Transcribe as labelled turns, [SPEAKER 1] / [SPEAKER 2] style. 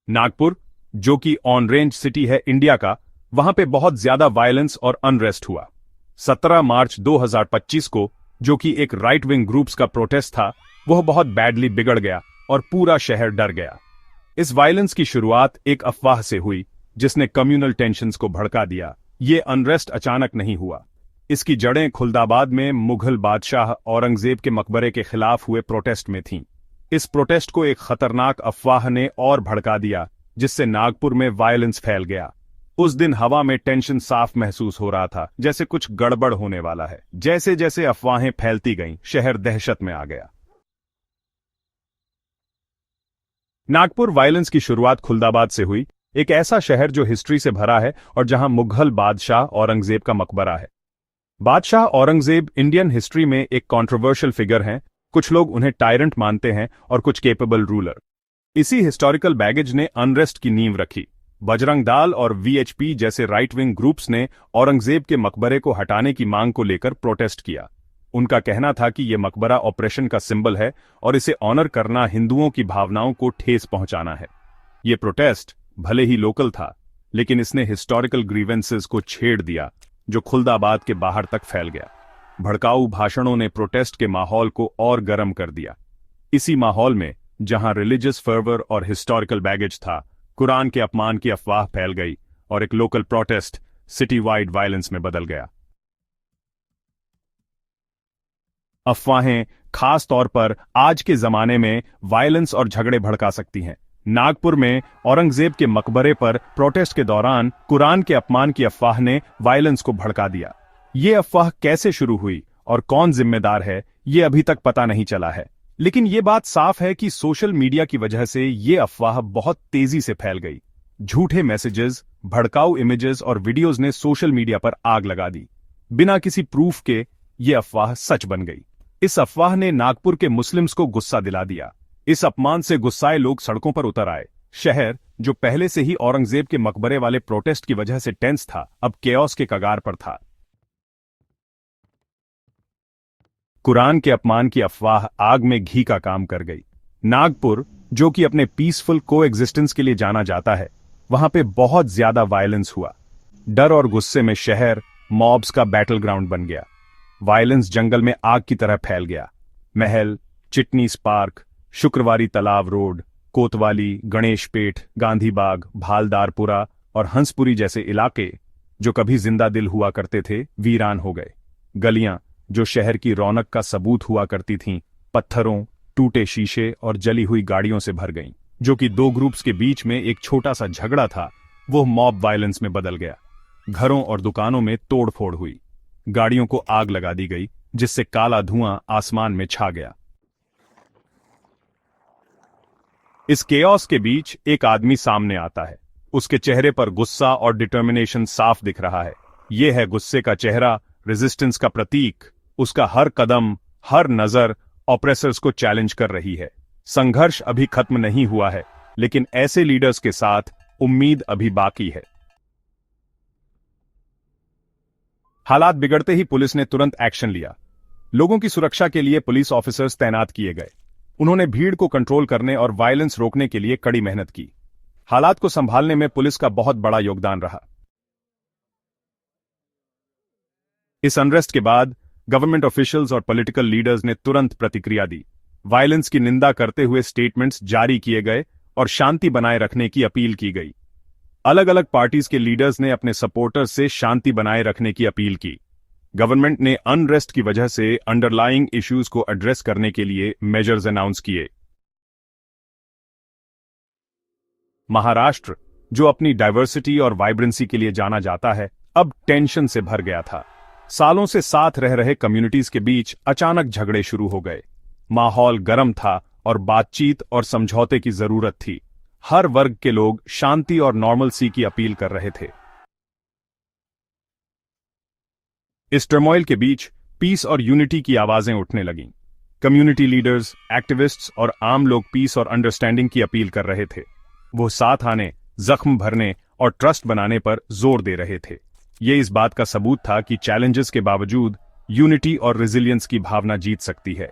[SPEAKER 1] नागपुर, जो कि on range city है इंडिया का, वहां पे बहुत ज्यादा वायलेंस और अनरेस्ट हुआ। 17 मार्च 2025 को, जो कि एक राइट विंग ग्रुप्स का प्रोटेस्ट था, वह बहुत बैडली बिगड़ गया और पूरा शहर डर गया। इस वायलेंस की शुरुआत एक अफवाह से हुई, जिसने कम्युनल टेंशन्स को भड़का दिया। ये अनरेस्ट अचानक नहीं हुआ। इसकी जड़ें खुलदाबाद में मुगल बादशाह औरंगजेब के मकबरे के खिलाफ हुए प्रोटेस्ट में थीं। इस प्रोटेस्ट को एक खतरनाक अफवाह ने और भड़का दिया, जिससे नागपुर में वायलेंस फैल गया। उस दिन हवा में टेंशन साफ महसूस हो रहा था, जैसे कुछ गड़बड़ होने वाला है। जैसे जैसे अफवाहें फैलती गईं, शहर दहशत में आ गया। नागपुर वायलेंस की शुरुआत खुलदाबाद से हुई, एक ऐसा शहर जो हिस्ट्री से भरा है और जहां मुगल बादशाह औरंगजेब का मकबरा है। बादशाह औरंगजेब इंडियन हिस्ट्री में एक कंट्रोवर्शियल फिगर हैं। कुछ लोग उन्हें टायरेंट मानते हैं और कुछ केपेबल रूलर। इसी हिस्टोरिकल बैगेज ने अनरेस्ट की नींव रखी। बजरंग दल और वीएचपी जैसे राइट विंग ग्रुप्स ने औरंगजेब के मकबरे को हटाने की मांग को लेकर प्रोटेस्ट किया। उनका कहना था कि यह मकबरा ऑपरेशन का सिंबल है और इसे ऑनर करना हिंदुओं की भावनाओं को ठेस पहुंचाना है। यह प्रोटेस्ट भले ही लोकल था, लेकिन इसने हिस्टोरिकल ग्रीवेंसेस को छेड़ दिया, जो खुलदाबाद के बाहर तक फैल गया। भड़काऊ भाषणों ने प्रोटेस्ट के माहौल को और गर्म कर दिया। इसी माहौल में, जहां रिलीजियस फर्वर और हिस्टोरिकल बैगेज था, कुरान के अपमान की अफवाह फैल गई और एक local protest city wide violence में बदल गया। अफवाहें खास तौर पर आज के जमाने में वायलेंस और झगड़े भड़का सकती हैं। नागपुर में औरंगजेब के मकबरे पर प्रोटेस्ट के दौरान कुरान के अपमान की अफवाह ने वायलेंस को भड़का दिया। ये अफवाह कैसे शुरू हुई और कौन जिम्मेदार है, ये अभी तक पता नहीं चला है, लेकिन ये बात साफ है कि सोशल मीडिया की वजह से ये अफवाह बहुत तेजी से फैल गई। झूठे मैसेजेस, भड़काऊ इमेजेस और वीडियोस ने सोशल मीडिया पर आग लगा दी। बिना किसी प्रूफ के ये अफवाह सच बन गई। इस अफवाह ने नागपुर के मुस्लिम्स को गुस्सा दिला दिया। इस अपमान से गुस्साए लोग सड़कों पर उतर आए। शहर, जो पहले से ही औरंगजेब के मकबरे वाले प्रोटेस्ट की वजह से टेंस था, अब केओस के कगार पर था। कुरान के अपमान की अफवाह आग में घी का काम कर गई। नागपुर, जो कि अपने पीसफुल कोएग्जिस्टेंस के लिए जाना जाता है, वहां पे बहुत ज्यादा वायलेंस हुआ। डर और गुस्से में शहर मॉब्स का बैटल ग्राउंड बन गया। वायलेंस जंगल में आग की तरह फैल गया। महल, चिटनीस पार्क, शुक्रवारी तालाब रोड, कोतवाली, गणेश पेठ, गांधी बाग, भालदारपुरा और हंसपुरी जैसे इलाके, जो कभी जिंदा दिल हुआ करते थे, वीरान हो गए। गलियां, जो शहर की रौनक का सबूत हुआ करती थीं, पत्थरों, टूटे शीशे और जली हुई गाड़ियों से भर गईं। जो कि दो ग्रुप्स के बीच में एक छोटा सा झगड़ा था, वो मॉब वायलेंस में बदल गया। घरों और दुकानों में तोड़फोड़ हुई। गाड़ियों को आग लगा दी गई, जिससे काला धुआं आसमान में छा गया। इस केओस के बीच एक आदमी सामने आता है। उसके चेहरे पर गुस्सा और डिटर्मिनेशन साफ दिख रहा है। यह है गुस्से का चेहरा, रेजिस्टेंस का प्रतीक। उसका हर कदम, हर नजर ऑपरेसर्स को चैलेंज कर रही है। संघर्ष अभी खत्म नहीं हुआ है, लेकिन ऐसे लीडर्स के साथ उम्मीद अभी बाकी है। हालात बिगड़ते ही पुलिस ने तुरंत एक्शन लिया। लोगों की सुरक्षा के लिए पुलिस ऑफिसर्स तैनात किए गए। उन्होंने भीड़ को कंट्रोल करने और वायलेंस रोकने के लिए कड़ी मेहनत की। हालात को संभालने में पुलिस का बहुत बड़ा योगदान रहा। इस अनरेस्ट के बाद गवर्नमेंट ऑफिशियल्स और पॉलिटिकल लीडर्स ने तुरंत प्रतिक्रिया दी। वायलेंस की निंदा करते हुए स्टेटमेंट्स जारी किए गए और शांति बनाए रखने की अपील की गई। अलग अलग पार्टीज के लीडर्स ने अपने सपोर्टर्स से शांति बनाए रखने की अपील की। गवर्नमेंट ने अनरेस्ट की वजह से अंडरलाइंग इश्यूज को एड्रेस करने के लिए मेजर्स अनाउंस किए। महाराष्ट्र, जो अपनी डाइवर्सिटी और वाइब्रेंसी के लिए जाना जाता है, अब टेंशन से भर गया था। सालों से साथ रह रहे कम्युनिटीज के बीच अचानक झगड़े शुरू हो गए। माहौल गर्म था और बातचीत और समझौते की जरूरत थी। हर वर्ग के लोग शांति और नॉर्मलसी की अपील कर रहे थे। इस टर्मोइल के बीच पीस और यूनिटी की आवाजें उठने लगीं। कम्युनिटी लीडर्स, एक्टिविस्ट्स और आम लोग पीस और अंडरस्टैंडिंग की अपील कर रहे थे। वो साथ आने, जख्म भरने और ट्रस्ट बनाने पर जोर दे रहे थे। ये इस बात का सबूत था कि चैलेंजेस के बावजूद यूनिटी और रेजिलियंस की भावना जीत सकती है।